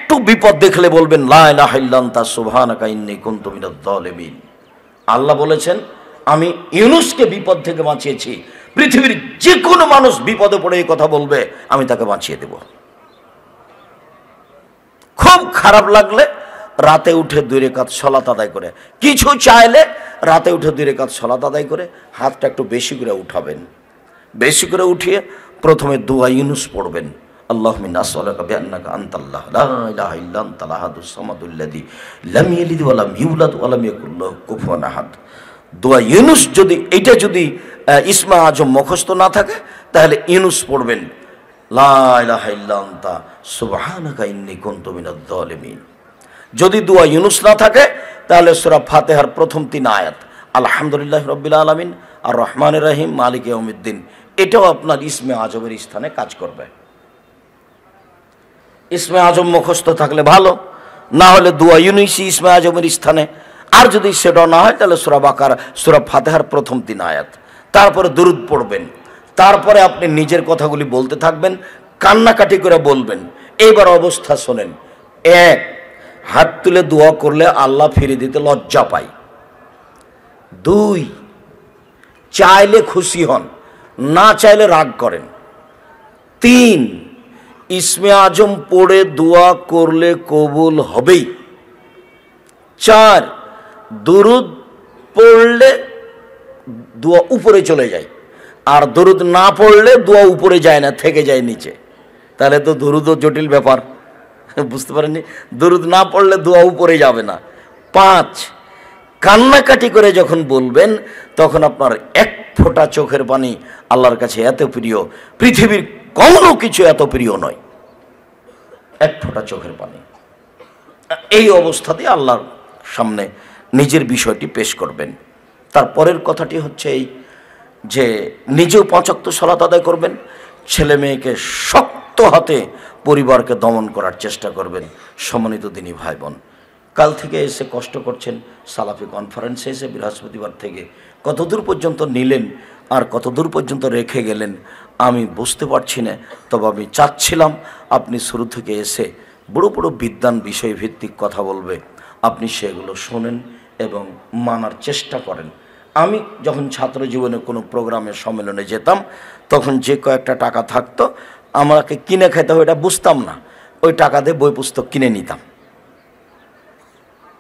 একটু বিপদ দেখলে বলবেন লা ইলাহা ইল্লা আনতা সুবহানাকা ইন্নী কুনতু মিনাজ জালিমিন। আল্লাহ বলেছেন আমি ইউনূসকে বিপদ থেকে বাঁচিয়েছি। পৃথিবীর যে কোনো মানুষ বিপদে পড়ে এই কথা বলবে, আমি তাকে বাঁচিয়ে দেব। খুব খারাপ লাগলে রাতে উঠে 2 রাকাত সালাত আদায় করে, কিছু চাইলে রাতে উঠে 2 রাকাত সালাত আদায় করে হাতটা একটু বেশি করে উঠাবেন। বেশি করে উঠিয়ে প্রথমে দোয়া ইউনূস পড়বেন। আল্লাহুম্মা ইন্নী আসআলুকা বিআন্নাকা আনতাল্লাহ লা ইলাহা ইল্লা আনতাল আহাদুস সামাদুল্লাযী লাম ইয়ালিদ ওয়া লাম ইউলাদ ওয়া লাম ইয়াকুল লাহু কুফুয়ান আহাদ। দোয়া ইউনূস যদি ইসমে আজম মুখস্থ না থাকে তাহলে ইউনূস পড়বেন, লা ইলাহা ইল্লা আনতা সুবহানাকা ইন্নী কুনতু মিনাজ জালিমিন। যদি দোয়া ইউনূস না থাকে তাহলে সূরা ফাতিহার প্রথম 3 আয়াত আলহামদুলিল্লাহি রাব্বিল আলামিন আর রহমানির রহিম মালিকি ইয়াউমিদ্দিন, এটাও আপনার ইসমে আজমের স্থানে কাজ করবে। ইসমে আজম মুখস্থ থাকলে ভালো, না হলে দোয়া ইউনূসই ইসমে আজমের স্থানে। আর যদি সেটাও না হয় তাহলে সূরা বাকারা সূরা ফাতিহার প্রথম 3 আয়াত, তারপরে দুরূদ পড়বেন। তারপরে আপনি নিজের কথাগুলি বলতে থাকবেন, কান্নাকাটি করে বলবেন। এইবার অবস্থা শোনেন। 1, হাত তুলে দোয়া করলে আল্লাহ ফিরিয়ে দিতে লজ্জা পায়। 2, চাইলে খুশি হন, না চাইলে রাগ করেন। 3, ইসমে আজম পড়ে দোয়া করলে কবুল হবেই। 4, দুরুদ পড়লে দোয়া উপরে চলে যায়, আর দুরুদ না পড়লে দোয়া উপরে যায় না, থেকে যায় নিচে। তাহলে তো দুরুদও জটিল ব্যাপার, বুঝতে পারেননি? দুরুদ না পড়লে দোয়া উপরে যাবে না। 5, কান্নাকাটি করে যখন বলবেন তখন আপনার 1 ফোঁটা চোখের পানি আল্লাহর কাছে এত প্রিয়, পৃথিবীর কোনো কিছু এত প্রিয় নয়। 1 ফোঁটা চোখের পানি। এই অবস্থাতে আল্লাহর সামনে নিজের বিষয়টি পেশ করবেন। তারপরের কথাটি হচ্ছে এই যে নিজেও 5 ওয়াক্ত সালাত আদায় করবেন, ছেলে মেয়েকে শক্ত হাতে পরিবারকে দমন করার চেষ্টা করবেন। সম্মানিত দিনী ভাই বোন, কাল থেকে এসে কষ্ট করছেন, সালাফি কনফারেন্সে এসে বৃহস্পতিবার থেকে কতদূর পর্যন্ত নিলেন আর কতদূর পর্যন্ত রেখে গেলেন আমি বুঝতে পারছি না। তবে আমি চাচ্ছিলাম আপনি শুরু থেকে এসে বড় বড় বিদ্বান বিষয়ভিত্তিক কথা বলবে, আপনি সেগুলো শোনেন এবং মানার চেষ্টা করেন। আমি যখন ছাত্র জীবনে কোনো প্রোগ্রামে সম্মেলনে যেতাম তখন যে কয়েকটা টাকা থাকতো আমাকে কিনে খেতে হবে এটা বুঝতাম না, ওই টাকা দিয়ে বই পুস্তক কিনে নিতাম,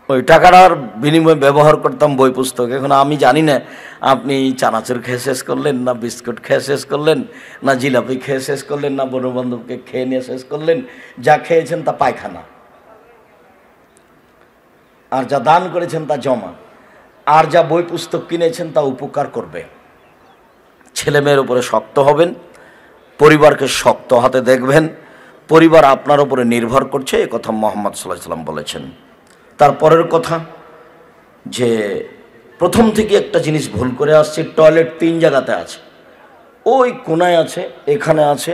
ওই টাকাটার বিনিময়ে ব্যবহার করতাম বই পুস্তক। এখন আমি জানি না আপনি চানাচুর খেয়ে শেষ করলেন, না বিস্কুট খেয়ে শেষ করলেন, না জিলাপি খেয়ে শেষ করলেন, না বন্ধুবান্ধবকে খেয়ে নিয়ে শেষ করলেন। যা খেয়েছেন তা পায়খানা, আর যা দান করেছেন তা জমা, আর যা বই পুস্তক কিনেছেন তা উপকার করবে। ছেলেমেয়ের উপরে শক্ত হবেন, পরিবারকে শক্ত হাতে দেখবেন, পরিবার আপনার উপরে নির্ভর করছে, এ কথা মুহাম্মদ সাল্লাল্লাহু আলাইহি ওয়াসাল্লাম বলেছেন। তারপরের কথা যে প্রথম থেকে একটা জিনিস ভুল করে আসছে, টয়লেট 3 জায়গাতে আছে, ওই কোনায় আছে, এখানে আছে,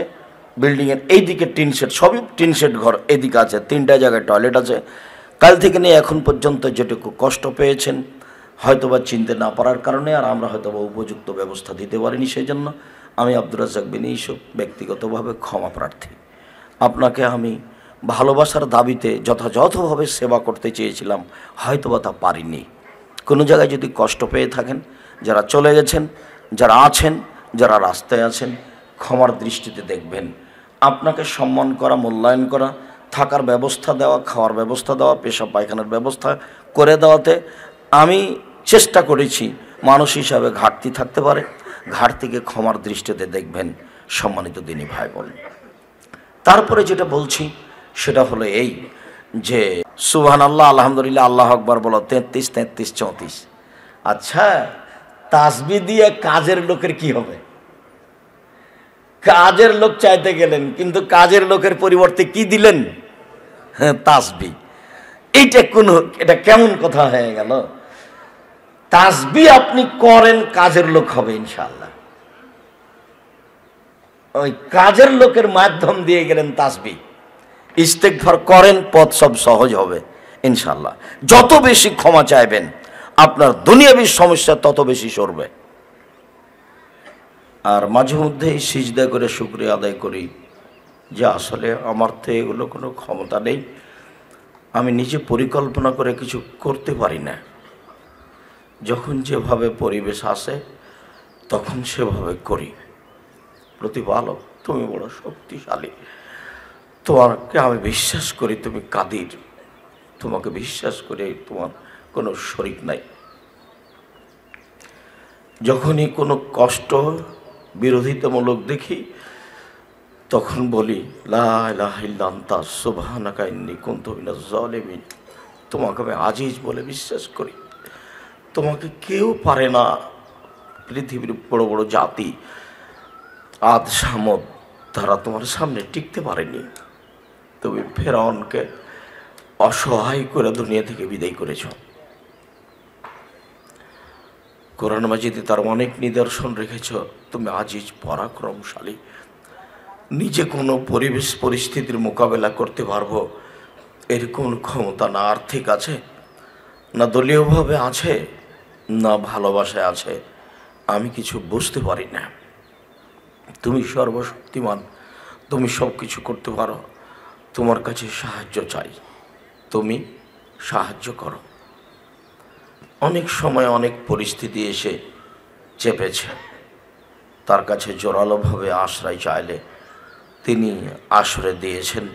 বিল্ডিংয়ের এইদিকে টিন শেড, সবই টিন শেড ঘর, এদিকে আছে, 3টা জায়গায় টয়লেট আছে। কাল থেকে নিয়ে এখন পর্যন্ত যেটুকু কষ্ট পেয়েছেন হয়তোবা চিনতে না পারার কারণে, আর আমরা হয়তোবা উপযুক্ত ব্যবস্থা দিতে পারিনি, সেই জন্য আমি আব্দুর রাজ্জাক বিন ইউসুফ ব্যক্তিগতভাবে ক্ষমা প্রার্থী। আপনাকে আমি ভালোবাসার দাবিতে যথাযথভাবে সেবা করতে চেয়েছিলাম, হয়তোবা তা পারিনি। কোনো জায়গায় যদি কষ্ট পেয়ে থাকেন, যারা চলে গেছেন, যারা আছেন, যারা রাস্তায় আছেন, ক্ষমার দৃষ্টিতে দেখবেন। আপনাকে সম্মান করা, মূল্যায়ন করা, থাকার ব্যবস্থা দেওয়া, খাওয়ার ব্যবস্থা দেওয়া, পেশাব পায়খানার ব্যবস্থা করে দেওয়াতে আমি চেষ্টা করেছি। মানুষ হিসাবে ঘাটতি থাকতে পারে, ঘাটতিকে ক্ষমার দৃষ্টিতে দেখবেন সম্মানিত দিনী ভাই বোন। তারপরে যেটা বলছি সেটা হলো এই যে সুবহানাল্লাহ, আলহামদুলিল্লাহ, আল্লাহু আকবার বলো 33, 33, 34। আচ্ছা, তাসবিহ দিয়ে কাজের লোকের কি হবে? কাজের লোক চাইতে গেলেন, কিন্তু কাজের লোকের পরিবর্তে কি দিলেন? হ্যাঁ, তাসবিহ। এটা কেমন কথা হয়ে গেল? তাসবিহ আপনি করেন, কাজের লোক হবে ইনশাআল্লাহ। ওই কাজের লোকের মাধ্যম দিয়ে গেলেন তাসবিহ। ইস্তেগফার করেন, পথ সব সহজ হবে ইনশাআল্লাহ। যত বেশি ক্ষমা চাইবেন আপনার দুনিয়াবী সমস্যা তত বেশি সরবে। আর মাঝে মধ্যেই সিজদা করে শুকরিয়া আদায় করি যে আসলে আমার তো এগুলো কোনো ক্ষমতা নেই, আমি নিজে পরিকল্পনা করে কিছু করতে পারি না। যখন যেভাবে পরিবেশ আসে তখন সেভাবে করি। প্রতিপালক তুমি বড় শক্তিশালী, তোমাকে আমি বিশ্বাস করি তুমি কাদির, তোমাকে বিশ্বাস করে তোমার কোনো শরীক নাই। যখনই কোনো কষ্ট বিরোধিতামূলক দেখি তখন বলি লা ইলাহা ইল্লা আনতা সুবহানাকা ইন্নী কুনতু মিনাজ জালিমিন। তোমাকে আমি আজিজ বলে বিশ্বাস করি, তোমাকে কেউ পারে না। পৃথিবীর বড় বড় জাতি আদ সামদ তারা তোমার সামনে টিকতে পারেনি। তুমি ফেরাউনকে অসহায় করে দুনিয়া থেকে বিদায় করেছ। কোরআন মাজিদে তার অনেক নিদর্শন রেখেছ। তুমি আজিজ পরাক্রমশালী, নিজে কোনো পরিবেশ পরিস্থিতির মোকাবেলা করতে পারবো এরকম ক্ষমতা না আর্থিক আছে, না দলীয়ভাবে আছে, না ভালোবাসায় আছে। আমি কিছু বুঝতে পারি না। তুমি সর্বশক্তিমান, তুমি সব কিছু করতে পারো। তোমার কাছে সাহায্য চাই, তুমি সাহায্য করো। অনেক সময় অনেক পরিস্থিতি এসে চেপেছে, তার কাছে জোরালোভাবে আশ্রয় চাইলে তিনি আশ্রয় দিয়েছেন।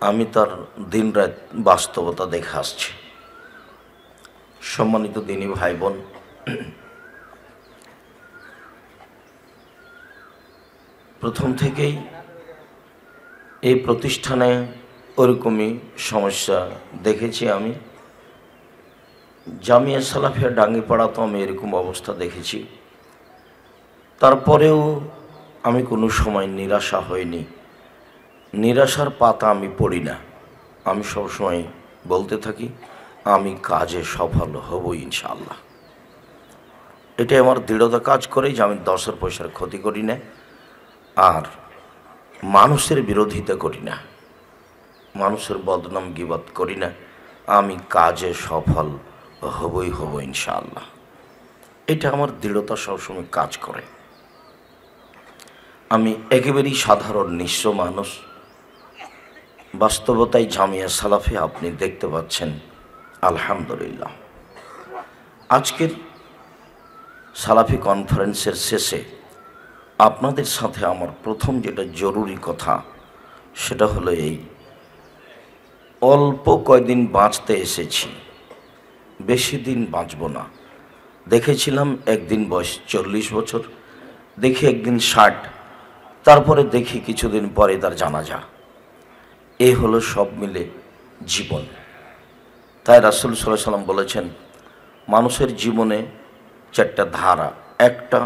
আমি তার দিনরাত বাস্তবতা দেখে আসছি। সম্মানিত দিনী ভাই বোন, প্রথম থেকেই এই প্রতিষ্ঠানে ওরকমই সমস্যা দেখেছি। আমি জামিয়া সালাফিয়া ডাঙ্গিপাড়া তো আমি এরকম অবস্থা দেখেছি। তারপরেও আমি কোনো সময় নিরাশা হইনি। নিরাশার পাতা আমি পড়ি না। আমি সবসময় বলতে থাকি আমি কাজে সফল হব ইনশাআল্লাহ। এটাই আমার দৃঢ়তা কাজ করে যে আমি 10 পয়সার ক্ষতি করি না, আর মানুষের বিরোধিতা করি না, মানুষের বদনাম গীবত করি না। আমি কাজে সফল হবই হব ইনশাআল্লাহ। এটা আমার দৃঢ়তা সবসময় কাজ করে। আমি একেবারেই সাধারণ নিঃস্ব মানুষ। বাস্তবতায় জামিয়া সালাফি আপনি দেখতে পাচ্ছেন আলহামদুলিল্লাহ। আজকের সালাফি কনফারেন্সের শেষে আপনাদের সাথে আমার প্রথম যেটা জরুরি কথা সেটা হলো এই, অল্প কয়দিন বাঁচতে এসেছি, বেশি দিন বাঁচব না। দেখেছিলাম একদিন বয়স 40 বছর, দেখি একদিন 60, তারপরে দেখি কিছুদিন পরে তার জানাজা। এই হলো সব মিলে জীবন। তাই রাসূল সাল্লাল্লাহু আলাইহি ওয়াসাল্লাম বলেছেন মানুষের জীবনে 4টা ধারা। একটা,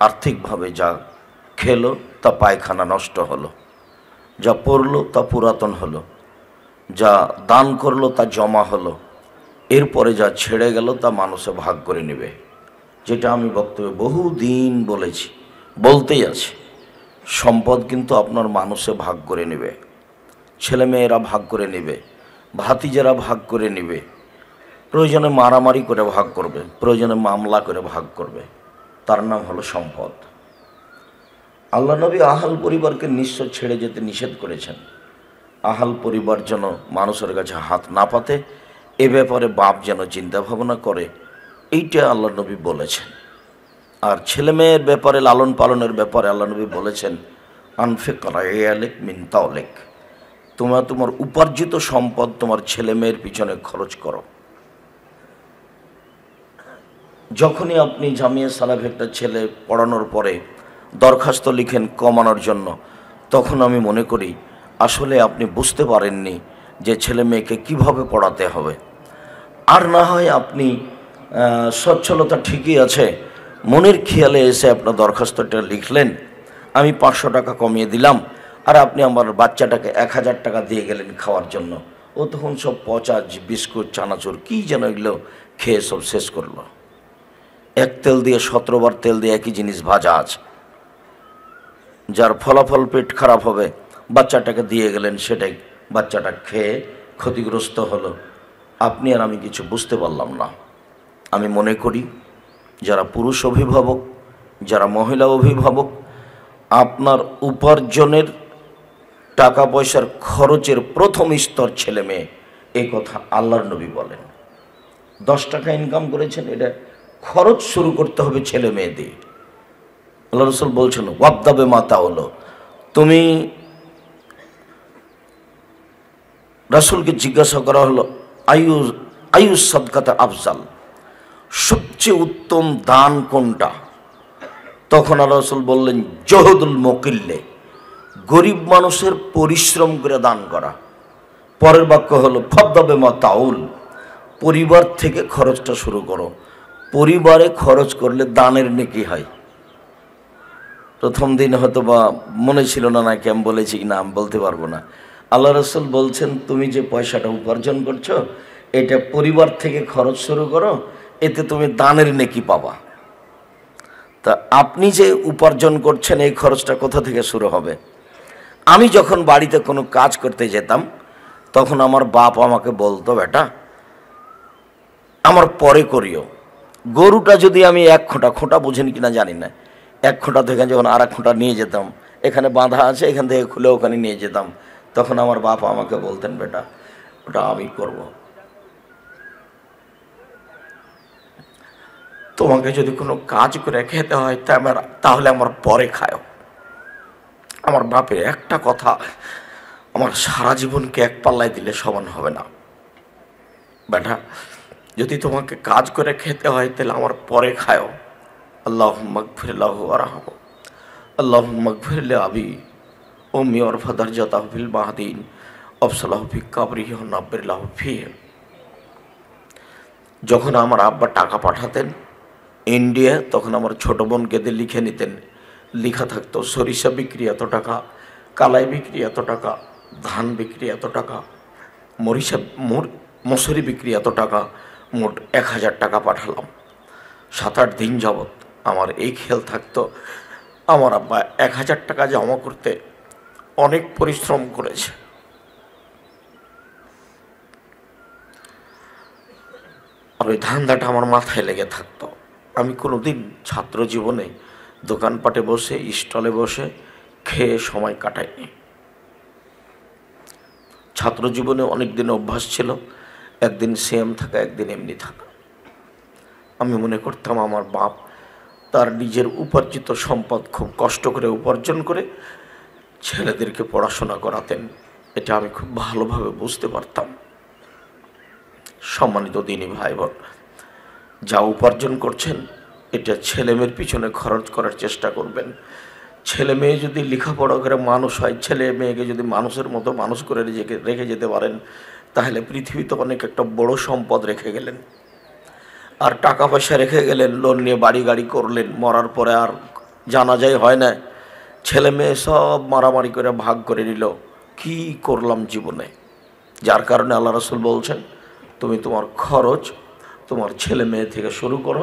আর্থিকভাবে যা খেলো তা পায়খানা নষ্ট হলো, যা পড়লো তা পুরাতন হলো, যা দান করলো তা জমা হলো, এরপরে যা ছেড়ে গেল তা মানুষে ভাগ করে নেবে। যেটা আমি বক্তব্যে বহুদিন বলেছি, বলতেই আছে। সম্পদ কিন্তু আপনার মানুষে ভাগ করে নেবে, ছেলেমেয়েরা ভাগ করে নেবে, ভাতিজারা ভাগ করে নেবে, প্রয়োজনে মারামারি করে ভাগ করবে, প্রয়োজনে মামলা করে ভাগ করবে। তার নাম হলো সম্পদ। আল্লাহ নবী আহাল পরিবারকে নিঃস্ব ছেড়ে যেতে নিষেধ করেছেন। আহাল পরিবার যেন মানুষের কাছে হাত না পাতে, এ ব্যাপারে বাপ যেন চিন্তা ভাবনা করে, এইটা আল্লাহ নবী বলেছেন। আর ছেলেমেয়ের ব্যাপারে, লালন পালনের ব্যাপারে আল্লাহ নবী বলেছেন আনফিক রায়ালিক মিন তাওলিক, তোমরা তোমার উপার্জিত সম্পদ তোমার ছেলেমেয়ের পিছনে খরচ করো। যখনই আপনি জামিয়া সালাফি একটা ছেলে পড়ানোর পরে দরখাস্ত লিখেন কমানোর জন্য, তখন আমি মনে করি আসলে আপনি বুঝতে পারেননি যে ছেলে মেয়েকে কীভাবে পড়াতে হবে। আর না হয় আপনি সচ্ছলতা ঠিকই আছে, মনের খেয়ালে এসে আপনার দরখাস্তটা লিখলেন, আমি 500 টাকা কমিয়ে দিলাম, আর আপনি আমার বাচ্চাটাকে 1000 টাকা দিয়ে গেলেন খাওয়ার জন্য। ও তখন সব পচা বিস্কুট চানাচুর কী যেন এগুলো খেয়ে সব শেষ করলো। এক তেল দিয়ে 17 বার তেল দিয়ে একই জিনিস ভাজা আছে, যার ফলাফল পেট খারাপ হবে। বাচ্চাটাকে দিয়ে গেলেন, সেটাই বাচ্চাটা খেয়ে ক্ষতিগ্রস্ত হলো। আপনি আর আমি কিছু বুঝতে পারলাম না। আমি মনে করি যারা পুরুষ অভিভাবক, যারা মহিলা অভিভাবক, আপনার উপার্জনের টাকা পয়সার খরচের প্রথম স্তর ছেলে মেয়ে, এই কথা আল্লাহর নবী বলেন। 10 টাকা ইনকাম করেছেন, এটা খরচ শুরু করতে হবে ছেলে মেয়ে দিয়ে। আল্লাহ রসুল বলছেন ওয়াবদাবে মাতা হলো, তুমি রাসূলকে জিজ্ঞাসা করা হলো আয়ুস সাদকাতে আফজাল, সবচেয়ে উত্তম দান কোনটা? তখন আল্লাহ রসুল বললেন জহুদুল মুকিল্লে, গরিব মানুষের পরিশ্রম করে দান করা। পরের বাক্য হলো ফদ্দাবে মাতাউল, পরিবার থেকে খরচটা শুরু করো। পরিবারে খরচ করলে দানের নেকি হয়। প্রথম দিন হয়তো বা মনে ছিল না নাকি আমি বলেছি কিনা আমি বলতে পারবো না। আল্লাহ রসুল বলছেন তুমি যে পয়সাটা উপার্জন করছো এটা পরিবার থেকে খরচ শুরু করো, এতে তুমি দানের নেকি পাবা। তা আপনি যে উপার্জন করছেন এই খরচটা কোথা থেকে শুরু হবে? আমি যখন বাড়িতে কোনো কাজ করতে যেতাম তখন আমার বাপ আমাকে বলতো বেটা আমার পরে করিও। গরুটা যদি আমি 1 খোঁটা, খোঁটা বুঝেন কিনা জানি না, 1 খোঁটা থেকে যখন আর 1 খোঁটা নিয়ে যেতাম, এখানে বাঁধা আছে, এখান থেকে খুলে ওখানে নিয়ে যেতাম, তখন আমার বাপ আমাকে বলতেন বেটা ওটা আমি করব, তোমাকে যদি কোনো কাজ করে খেতে হয় তাহলে আমার পরে খাও। আমার বাপের একটা কথা আমার সারা জীবনকে এক পাল্লায় দিলে সমান হবে না। বেটা যদি তোমাকে কাজ করে খেতে হয় তাহলে আমার পরে খাও। আল্লাহুম্মা গফিরলাহু ওয়ারহামহু, আল্লাহুম্মা গফিরলি আবি উম্মি ওয়ারফা দারজাতাহু ফিল মাহদিন ওয়াবসালাহু ফি কবরিহি ওয়া নাব্বিরলাহু ফিহি। যখন আমার আব্বা টাকা পাঠাতেন ইন্ডিয়া, তখন আমার ছোট বোনকে দিয়ে লিখে নিতেন, লেখা থাকতো সরিষা বিক্রি এত টাকা, কালাই বিক্রি এত টাকা, ধান বিক্রি এত টাকা, মসুরি বিক্রি এত টাকা, মোট 1000 টাকা পাঠালাম। 7-8 দিন যাবৎ আমার এই খেয়াল থাকতো আমার আব্বা 1000 টাকা জমা করতে অনেক পরিশ্রম করেছে। আর ওই ধান্দাটা আমার মাথায় লেগে থাকতো। আমি কোনোদিন ছাত্র জীবনে দোকানপাটে বসে স্টলে বসে খেয়ে সময় কাটাইনি। ছাত্র জীবনে অনেক দিন অভ্যাস ছিল একদিন সেম থাকা, একদিন এমনি থাকা। আমি মনে করতাম আমার বাপ তার নিজের উপার্জিত সম্পদ খুব কষ্ট করে উপার্জন করে ছেলেদেরকে পড়াশোনা করাতেন, এটা আমি খুব ভালোভাবে বুঝতে পারতাম। সম্মানিত দিনী ভাই বোন, যা উপার্জন করছেন এটা ছেলেমেয়ের পিছনে খরচ করার চেষ্টা করবেন। ছেলে মেয়ে যদি লেখাপড়া করে মানুষ হয়, ছেলে মেয়েকে যদি মানুষের মতো মানুষ করে রেখে যেতে পারেন, তাহলে পৃথিবীতে অনেক একটা বড় সম্পদ রেখে গেলেন। আর টাকা পয়সা রেখে গেলেন, লোন নিয়ে বাড়ি গাড়ি করলেন, মরার পরে আর জানাজাই হয় না, ছেলে মেয়ে সব মারামারি করে ভাগ করে নিল, কি করলাম জীবনে? যার কারণে আল্লাহ রাসূল বলছেন তুমি তোমার খরচ তোমার ছেলে মেয়ে থেকে শুরু করো,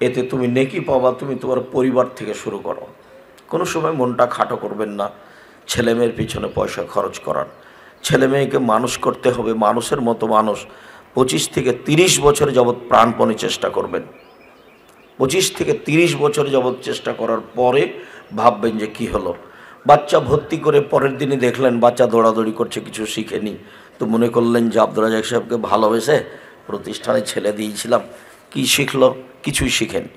এতে তুমি নেকি পাবা। তুমি তোমার পরিবার থেকে শুরু করো। কোনো সময় মনটা খাটো করবেন না ছেলে মেয়ের পিছনে পয়সা খরচ করার। ছেলে মেয়েকে মানুষ করতে হবে মানুষের মতো মানুষ। 25 থেকে 30 বছর যাবৎ প্রাণপণে চেষ্টা করবেন। 25 থেকে 30 বছর যাবৎ চেষ্টা করার পরে ভাববেন যে কি হলো। বাচ্চা ভর্তি করে পরের দিনই দেখলেন বাচ্চা দৌড়াদৌড়ি করছে, কিছু শিখেনি, তো মনে করলেন যে আব্দুল রাজ্জাক সাহেবকে ভালোবেসে প্রতিষ্ঠানে ছেলে দিয়েছিলাম, কি শিখলো? কিছুই শিখেনি।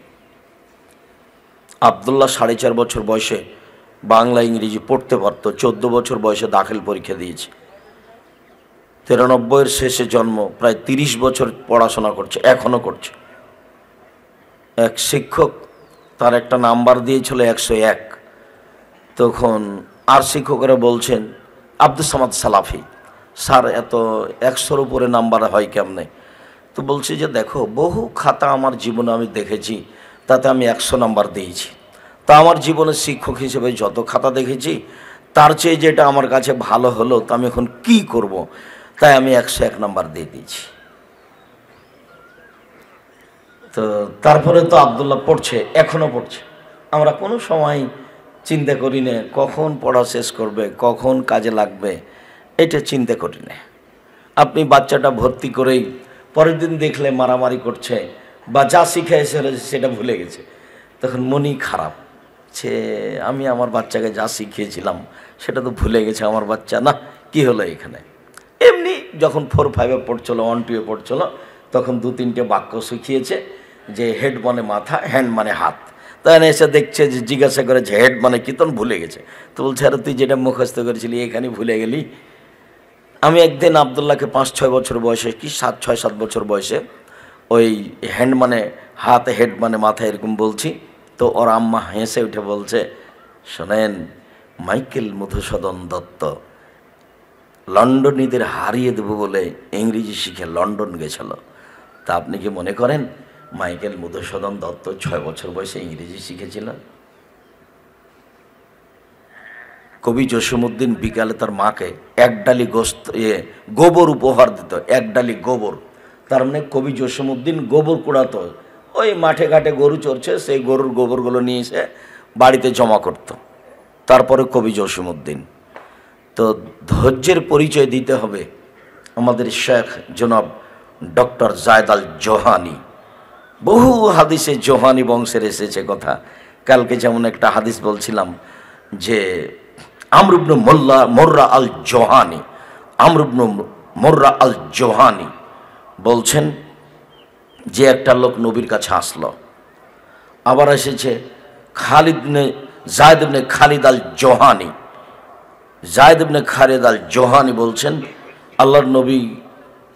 আবদুল্লাহ 4.5 বছর বয়সে বাংলা ইংরেজি পড়তে পারতো, 14 বছর বয়সে দাখিল পরীক্ষা দিয়েছে। 93-এর শেষে জন্ম, প্রায় 30 বছর পড়াশোনা করছে, এখনও করছে। এক শিক্ষক তার একটা নাম্বার দিয়েছিল 101, তখন আর শিক্ষকরা বলছেন আব্দুস সামাদ সালাফি, স্যার এত 100-র উপরে নাম্বার হয় কেমনে? তো বলছি যে দেখো বহু খাতা আমার জীবনে আমি দেখেছি, তাতে আমি 100 নাম্বার দিয়েছি। তা আমার জীবনের শিক্ষক হিসেবে যত খাতা দেখেছি তার চেয়ে যেটা আমার কাছে ভালো হলো, তো আমি এখন কি করব? তাই আমি 101 নাম্বার দিয়ে দিয়েছি। তো তারপরে তো আবদুল্লাহ পড়ছে, এখনও পড়ছে। আমরা কোনো সময় চিন্তা করি না কখন পড়া শেষ করবে, কখন কাজে লাগবে, এটা চিন্তা করি না। আপনি বাচ্চাটা ভর্তি করেই পরের দিন দেখলে মারামারি করছে বা যা শিখে এসেছিল সেটা ভুলে গেছে, তখন মনই খারাপ যে আমি আমার বাচ্চাকে যা শিখিয়েছিলাম সেটা তো ভুলে গেছে আমার বাচ্চা। না, কি হলো এখানে? এমনি যখন 4-5-এ পড়ছিল, 1-2-এ পড়ছিল, তখন 2-3টে বাক্য শিখিয়েছে যে হেড মানে মাথা, হ্যান্ড মানে হাত। তাই এসে দেখছে যে জিজ্ঞাসা করে যে হেড মানে কি, তখন ভুলে গেছে। তো বলছে আরে তুই যেটা মুখস্থ করেছিলি এখানে ভুলে গেলি। আমি একদিন আবদুল্লাহকে 5-6 বছর বয়সে, কি 6-7 বছর বয়সে, ওই হ্যান্ড মানে হাত, হেড মানে মাথা এরকম বলছি। তো ওর আম্মা হেসে উঠে বলছে, শোনেন, মাইকেল মধুসূদন দত্ত লন্ডনীদের হারিয়ে দেবো বলে ইংরেজি শিখে লন্ডন গেছিল। তা আপনি কি মনে করেন মাইকেল মধুসূদন দত্ত 6 বছর বয়সে ইংরেজি শিখেছিল? কবি জসীমউদ্দিন বিকালে তার মাকে 1 ডালি গোবর উপহার দিত, 1 ডালি গোবর। তার মানে কবি জসীমউদ্দিন গোবর কুড়াতো, ওই মাঠে ঘাটে গরু চড়ছে, সেই গরুর গোবরগুলো নিয়ে এসে বাড়িতে জমা করত। তারপরে কবি জসীমউদ্দিন। তো ধৈর্যের পরিচয় দিতে হবে আমাদের শেখ জনাব ডক্টর জায়েদ আল জোহানি। বহু হাদিসে জোহানি বংশের এসেছে কথা। কালকে যেমন একটা হাদিস বলছিলাম যে আমর ইবনে মুররা আল জোহানি, আমর ইবনে মুররা আল জোহানি বলছেন যে একটা লোক নবীর কাছে আসলো। আবার এসেছে জায়েদ ইবনে খালিদ আল জোহানি, জায়েদ ইবনে খালিদ আল জোহানি বলছেন আল্লাহর নবী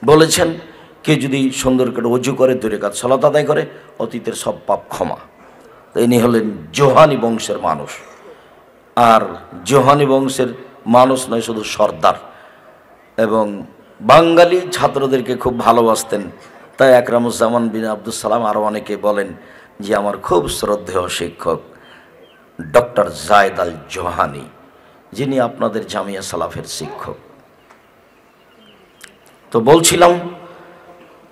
বলেছেন কে যদি সুন্দর করে ওযু করে 2 রাকাত সালাত আদায় করে অতীতের সব পাপ ক্ষমা। তো ইনি হলেন জোহানি বংশের মানুষ। আর জোহানি বংশের মানুষ নয়, শুধু সর্দার, এবং বাঙালি ছাত্রদেরকে খুব ভালোবাসতেন। তাই আকরামুজ্জামান বিন আব্দুল সালাম আরও অনেকে বলেন যে আমার খুব শ্রদ্ধেয় শিক্ষক ডক্টর জায়েদ আল জোহানি, যিনি আপনাদের জামিয়া সালাফের শিক্ষক। তো বলছিলাম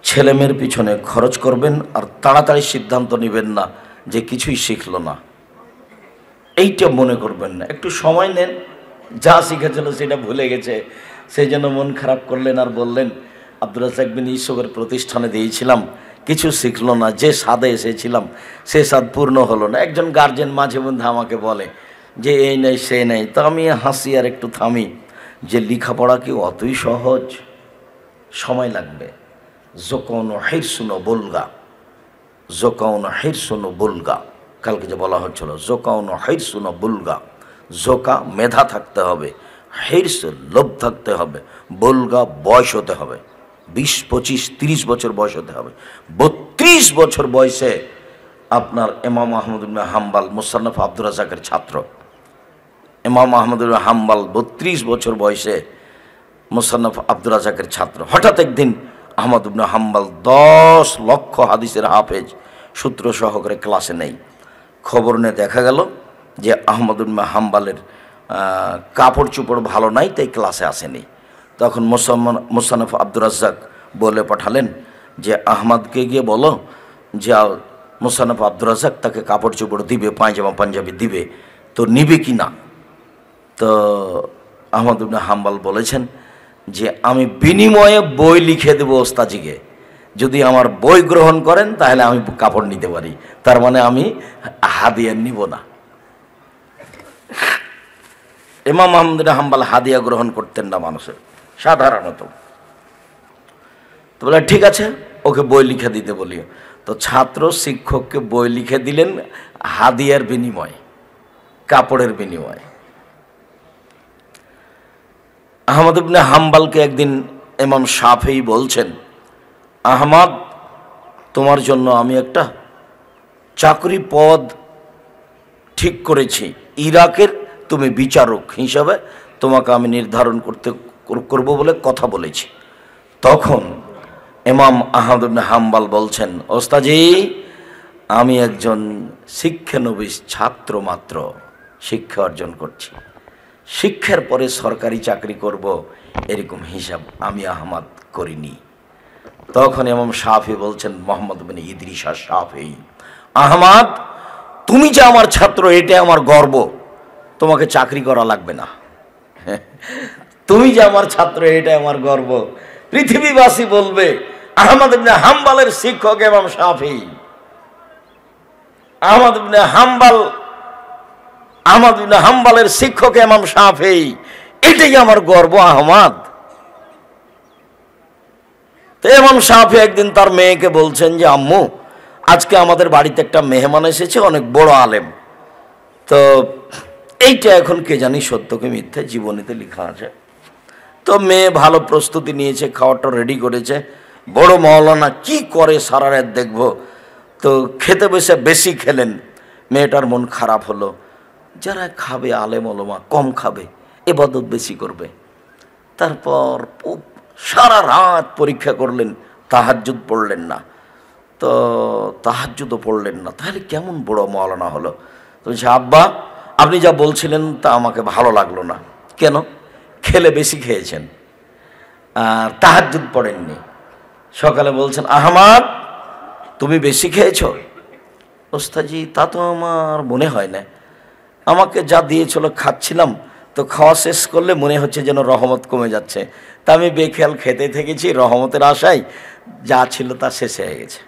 ছেলেমেয়ের পিছনে খরচ করবেন আর তাড়াতাড়ি সিদ্ধান্ত নেবেন না যে কিছুই শিখলো না, এইটা মনে করবেন না। একটু সময় নেন, যা শিখেছিল সেটা ভুলে গেছে, সেই জন্য মন খারাপ করলেন আর বললেন আব্দুর রাজ্জাক বিন ইউসুফের প্রতিষ্ঠানে দিয়েছিলাম, কিছু শিখলো না, যে স্বাদে এসেছিলাম সে স্বাদ পূর্ণ হলো না। একজন গার্জেন মাঝে মধ্যে আমাকে বলে যে এই নেই সে নেই। তো আমি হাসি আর একটু থামি যে লেখাপড়া কি অতই সহজ? সময় লাগবে। জোকাউন হিরসুনো বুলগা, জোকাউন হিরসুনো বুলগা, কালকে যে বলা হচ্ছিল জোকাউন হিরসুনো বুলগা। জোকা মেধা থাকতে হবে, হিরস লোভ থাকতে হবে, বুলগা বয়স হতে হবে, 20, 25, 30 বছর বয়স হতে হবে। 32 বছর বয়সে আপনার ইমাম আহমদ ইবনে হাম্বল মুসান্নাফ আব্দুর রাজ্জাকের ছাত্র। ইমাম আহমদ ইবনে হাম্বল 32 বছর বয়সে মুসান্নাফ আব্দুর রাজ্জাকের ছাত্র। হঠাৎ একদিন আহমদ ইবনে হাম্বল 10 লক্ষ হাদিসের হাফেজ সূত্র সহকারে ক্লাসে নেই। খবর নিয়ে দেখা গেল যে আহমদ ইবনে হাম্বলের কাপড় চোপড় ভালো নাই, তাই ক্লাসে আসেনি। তখন মুসান্নাফ আব্দুর রাজ্জাক বলে পাঠালেন যে আহমদকে গিয়ে বলো যে মুসান্নাফ আব্দুর রাজ্জাক তাকে কাপড় চোপড় দিবে, পায়জামা পাঞ্জাবি দিবে, তো নিবে কি না। তো আহমদ ইবনে হাম্বল বলেছেন যে আমি বিনিময়ে বই লিখে দেবো ওস্তাজিকে, যদি আমার বই গ্রহণ করেন তাহলে আমি কাপড় নিতে পারি, তার মানে আমি হাদিয়া নিব না। ইমাম আহমদ ইবনে হাম্বল হাদিয়া গ্রহণ করতেন না মানুষের সাধারণত। তো বলে ঠিক আছে, ওকে বই লিখে দিতে বলিও। তো ছাত্র শিক্ষককে বই লিখে দিলেন হাদিয়ার বিনিময়ে, কাপড়ের বিনিময়ে। আহমদ ইবনে হাম্বলকে একদিন ইমাম শাফেঈ বলছেন, আহমদ তোমার জন্য আমি একটা চাকরি পদ ঠিক করেছি, ইরাকের তুমি বিচারক হিসাবে তোমাকে আমি নির্ধারণ করব বলে কথা বলেছি। তখন ইমাম আহমদ ইবনে হাম্বল বলছেন, ওস্তাজি আমি একজন শিক্ষানবিশ ছাত্র মাত্র, শিক্ষা অর্জন করছি, শিক্ষার পরে সরকারি চাকরি করব এরকম হিসাব আমি আহমদ করিনি। তখন ইমাম শাফেঈ বলছেন, মুহাম্মদ ইবনে ইদ্রিস শাফেঈ, আহমদ তুমি যে আমার ছাত্র এটা আমার গর্ব, তোমাকে চাকরি করা লাগবে না। তুমি যে আমার ছাত্র এটা আমার গর্ব, পৃথিবীবাসী বলবে আহমদ ইবনে হাম্বলের শিক্ষক ইমাম শাফেঈ, আহমদ ইবনে হাম্বলের শিক্ষক ইমাম শাফেঈ, এটাই আমার গর্ব। আহমদ ইমাম শাফি একদিন তার মেয়েকে বলছেন যে আম্মু, আজকে আমাদের বাড়িতে একটা মেহমান এসেছে, অনেক বড় আলেম, তো এইটা এখন কে জানি সত্য কি মিথ্যে, জীবনীতে লেখা আছে। তো মেয়ে ভালো প্রস্তুতি নিয়েছে, খাওয়াটা রেডি করেছে। বড় মাওলানা কি করে সারা রাত দেখবো, তো খেতে বসে বেশি খেলেন, মেয়েটার মন খারাপ হলো। যারা খাবে আলেম ওলামা কম খাবে, ইবাদত বেশি করবে। তারপর সারা রাত পরীক্ষা করলেন, তাহাজ্জুদ পড়লেন না, তো তাহাজ্জুদও পড়লেন না, তাহলে কেমন বড় মাওলানা হলো। তো বলছে আব্বা, আপনি যা বলছিলেন তা আমাকে ভালো লাগলো না। কেন? খেলে বেশি খেয়েছেন আর তাহাজ্জুদ পড়েননি। সকালে বলছেন আহমাদ, তুমি বেশি খেয়েছো? ওস্তাজি তা তো আমার মনে হয় না, আমাকে যা দিয়েছিল খাচ্ছিলাম, তো খাওয়া শেষ করলে মনে হচ্ছে যেন রহমত কমে যাচ্ছে, তা আমি বেখেয়াল খেতে থেকেছি, রহমতের আশায় যা ছিল তা শেষ হয়ে গেছে,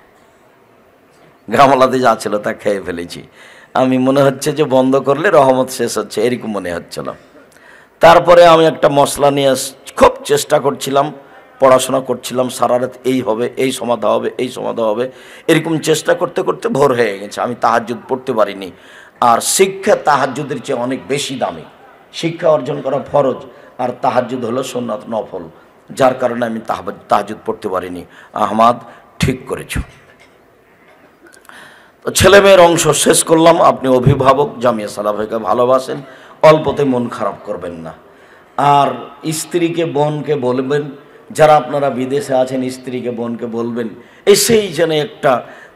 গামলাতে যা ছিল তা খেয়ে ফেলেছি, আমি মনে হচ্ছে যে বন্ধ করলে রহমত শেষ হচ্ছে, এরকম মনে হচ্ছিল। তারপরে আমি একটা মশলা নিয়ে খুব চেষ্টা করছিলাম, পড়াশোনা করছিলাম সারা রাত, এই হবে, এই সমাধা হবে, এই সমাধা হবে, এরকম চেষ্টা করতে করতে ভোর হয়ে গেছে, আমি তাহাজ্জুদ পড়তে পারিনি। আর শিক্ষা তাহাজ্জুদের চেয়ে অনেক বেশি দামি, শিক্ষা অর্জন করা ফরজ, আর তাহাজ্জুদ হলো সুন্নাত নফল, যার কারণে আমি তাহাজ্জুদ পড়তে পারিনি। আহমাদ, ঠিক করেছ। তো ছেলে মেয়ের অংশ শেষ করলাম। আপনি অভিভাবক, জামিয়া সালাফিকে ভালোবাসেন, অল্পতে মন খারাপ করবেন না। আর স্ত্রীকে বোনকে বলবেন, যারা আপনারা বিদেশে আছেন স্ত্রীকে বোনকে বলবেন, এসেই যেন একটা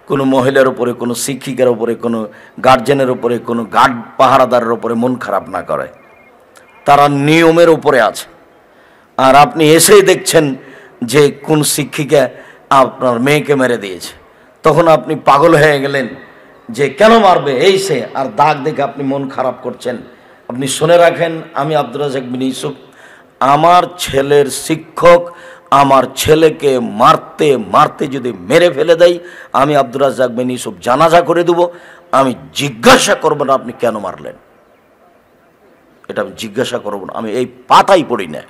কোনো মহিলার উপরে, কোনো শিক্ষিকার উপরে, কোনো গার্জেনের উপরে, কোনো গার্ড পাহারাদারের উপরে মন খারাপ না করে, তারা নিয়মের উপরে আছে। আর আপনি এসেই দেখছেন যে কোন শিক্ষিকা আপনার মেয়েকে মেরে দিয়েছে, তখন আপনি পাগল হয়ে গেলেন যে কেন মারবে এই সে, আর দাগ দেখে আপনি মন খারাপ করছেন। আপনি শুনে রাখেন, আমি আব্দুর রাজ্জাক বিন ইউসুফ, আমার ছেলের শিক্ষক আমার ছেলেকে মারতে মারতে যদি মেরে ফেলে দেয়, আমি আব্দুর রাজ্জাক বিন ইউসুফ জানাজা করে দেব, আমি জিজ্ঞাসা করব না আপনি কেন মারলেন, এটা আমি জিজ্ঞাসা করব না, আমি এই পাতাই পড়ি না।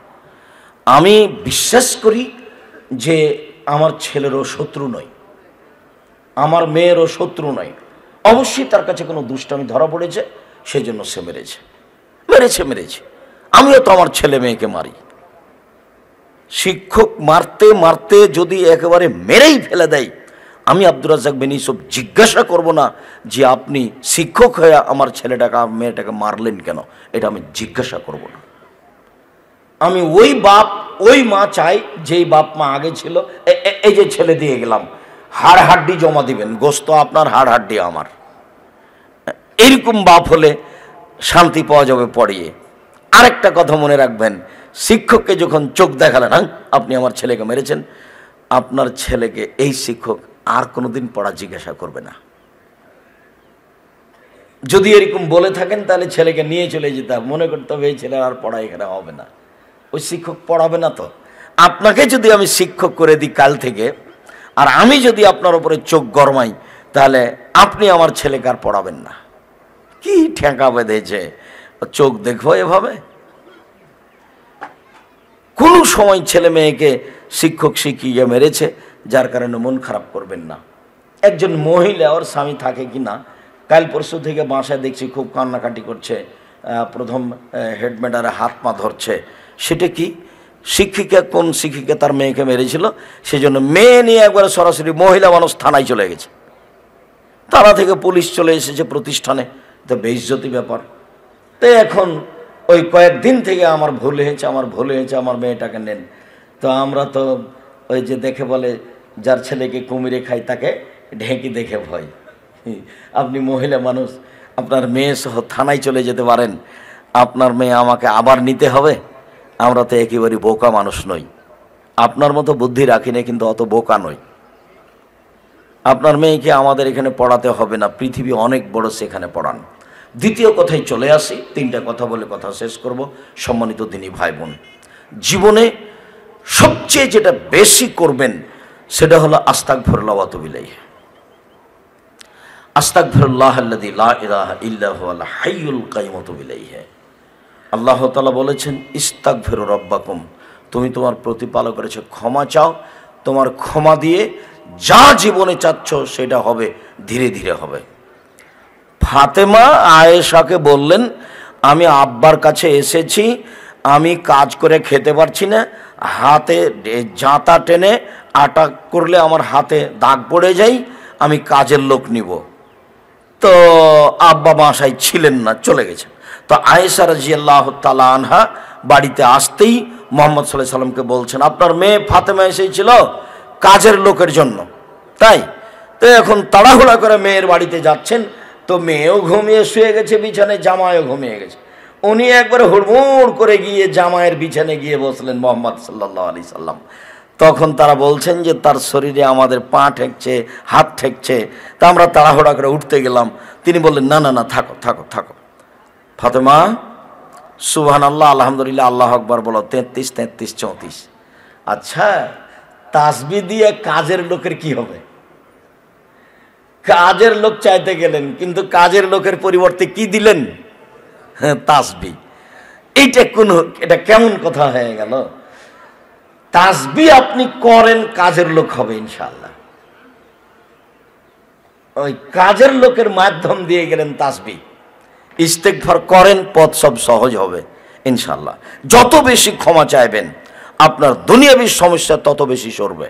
আমি বিশ্বাস করি যে আমার ছেলেরও শত্রু নয়, আমার মেয়েরও শত্রু নয়, অবশ্যই তার কাছে কোনো দুষ্টামি ধরা পড়েছে, সেজন্য সে মেরেছে। আমিও তো আমার ছেলে মেয়েকে মারি। শিক্ষক মারতে মারতে যদি একেবারে মেরেই ফেলে দেয়, আমি আব্দুর রাজ্জাক বিন ইউসুফ জিজ্ঞাসা করব না যে আপনি শিক্ষক হয়ে আমার ছেলেটাকে মেয়েটাকে মারলেন কেন, এটা আমি জিজ্ঞাসা করব না। আমি ওই বাপ ওই মা চাই যেই বাপ মা আগে ছিল। এই যে ছেলে দিয়ে গেলাম, হাড় হাড্ডি জমা দিবেন, গোস্ত আপনার, হাড় হাড্ডি আমার, এরকম বাপ হলে শান্তি পাওয়া যাবে পড়িয়ে। আরেকটা কথা মনে রাখবেন, শিক্ষককে যখন চোখ দেখালেন, হ্যাঁ আপনি আমার ছেলেকে মেরেছেন, আপনার ছেলেকে এই শিক্ষক আর কোনোদিন পড়া জিজ্ঞাসা করবে না। যদি এরকম বলে থাকেন তাহলে ছেলেকে নিয়ে চলে যেতে হবে, মনে করতে হবে এই ছেলের আর পড়া এখানে হবে না, ওই শিক্ষক পড়াবে না। তো আপনাকে যদি আমি শিক্ষক করে দিই কাল থেকে, আর আমি যদি আপনার উপরে চোখ গরমাই, তাহলে আপনি আমার ছেলেকে আর পড়াবেন না। কি ঠেকা বেঁধেছে, চোখ দেখবো এভাবে? কোনো সময় ছেলে মেয়েকে শিক্ষক শিক্ষিকা মেরেছে, যার কারণে মন খারাপ করবেন না। একজন মহিলা, ওর স্বামী থাকে কি না, কাল পরশু থেকে বাসায় দেখছি খুব কান্নাকাটি করছে, প্রথম হেডম্যাডারে হাত পা ধরছে। সেটা কি? শিক্ষিকা, কোন শিক্ষিকা তার মেয়েকে মেরেছিল, সেজন্য মেয়ে নিয়ে একবারে সরাসরি মহিলা মানুষ থানায় চলে গেছে, থানা থেকে পুলিশ চলে এসেছে প্রতিষ্ঠানে, তো বেইজ্জতি ব্যাপার। তো এখন ওই কয়েকদিন থেকে আমার ভুল হয়েছে, আমার মেয়েটাকে নেন। তো আমরা তো ওই যে দেখে বলে, যার ছেলেকে কুমিরে খায় তাকে ঢেঁকি দেখে ভয়। আপনি মহিলা মানুষ, আপনার মেয়ে সহ থানায় চলে যেতে পারেন, আপনার মেয়ে আমাকে আবার নিতে হবে? আমরা তো একেবারে বোকা মানুষ নই, আপনার মতো বুদ্ধি রাখি না, কিন্তু অত বোকা নই। আপনার মেয়েকে আমাদের এখানে পড়াতে হবে না, পৃথিবী অনেক বড়, সেখানে পড়ান। দ্বিতীয় কথায় চলে আসি, তিনটা কথা বলে কথা শেষ করব। সম্মানিত দিনী ভাই বোন, জীবনে সবচেয়ে যেটা বেশি করবেন সেটা হলো আস্তাগফিরুল্লাহ ওয়া আতুবু ইলাইহি। আস্তাগফিরুল্লাহাল্লাযী লা ইলাহা ইল্লা হুয়াল হাইয়ুল কাইয়্যুম ওয়া আতুবু ইলাইহি। আল্লাহ তাআলা বলেছেন, ইস্তাগফিরু রাব্বাকুম, তুমি তোমার প্রতিপালকের কাছে ক্ষমা চাও, তোমার ক্ষমা দিয়ে যা জীবনে চাচ্ছ সেটা হবে, ধীরে ধীরে হবে। ফাতেমা আয়েশাকে বললেন, আমি আব্বার কাছে এসেছি, আমি কাজ করে খেতে পারছি না, হাতে জাঁতা টেনে আটা করলে আমার হাতে দাগ পড়ে যায়, আমি কাজের লোক নিব। তো আব্বা বাসায় ছিলেন না, চলে গেছেন। তো আয়েশা রাদিয়াল্লাহু তাআলা আনহা বাড়িতে আসতেই মুহাম্মদ সাল্লাল্লাহু আলাইহি সাল্লামকে বলছেন, আপনার মেয়ে ফাতেমা এসেছিল কাজের লোকের জন্য, তাই তো এখন তাড়াহুড়া করে মেয়ের বাড়িতে যাচ্ছেন। তো মেয়েও ঘুমিয়ে শুয়ে গেছে বিছানায়, জামাইও ঘুমিয়ে গেছে। উনি একবারে হুড়মুড় করে গিয়ে জামাইয়ের বিছানায় গিয়ে বসলেন মুহাম্মদ সাল্লাল্লাহু আলাইহি সাল্লাম। তখন তারা বলছেন যে তার শরীরে আমাদের পা ঠেকছে, হাত ঠেকছে। তা আমরা তাড়াহুড়া করে উঠতে গেলাম। তিনি বললেন, না না না, থাকো থাকো থাকো। ফাতেমা সুবহানাল্লাহ, আলহামদুলিল্লাহ, আল্লাহু আকবার বলো 33, 33, 34। আচ্ছা, তাসবিহ দিয়ে কাজের লোকের কি হবে? কাজের লোক চাইতে গেলেন, কিন্তু কাজের লোকের পরিবর্তে কি দিলেন? হ্যাঁ, তাসবিহ। এটা কেমন কথা হয়ে গেল? তাসবিহ আপনি করেন, কাজের লোক হবে ইনশাআল্লাহ। ওই কাজের লোকের মাধ্যম দিয়ে গেলেন তাসবিহ। ইস্তেগফার করেন, পথ সব সহজ হবে ইনশাআল্লাহ। যত বেশি ক্ষমা চাইবেন আপনার দুনিয়াবী সমস্যা তত বেশি সরবে।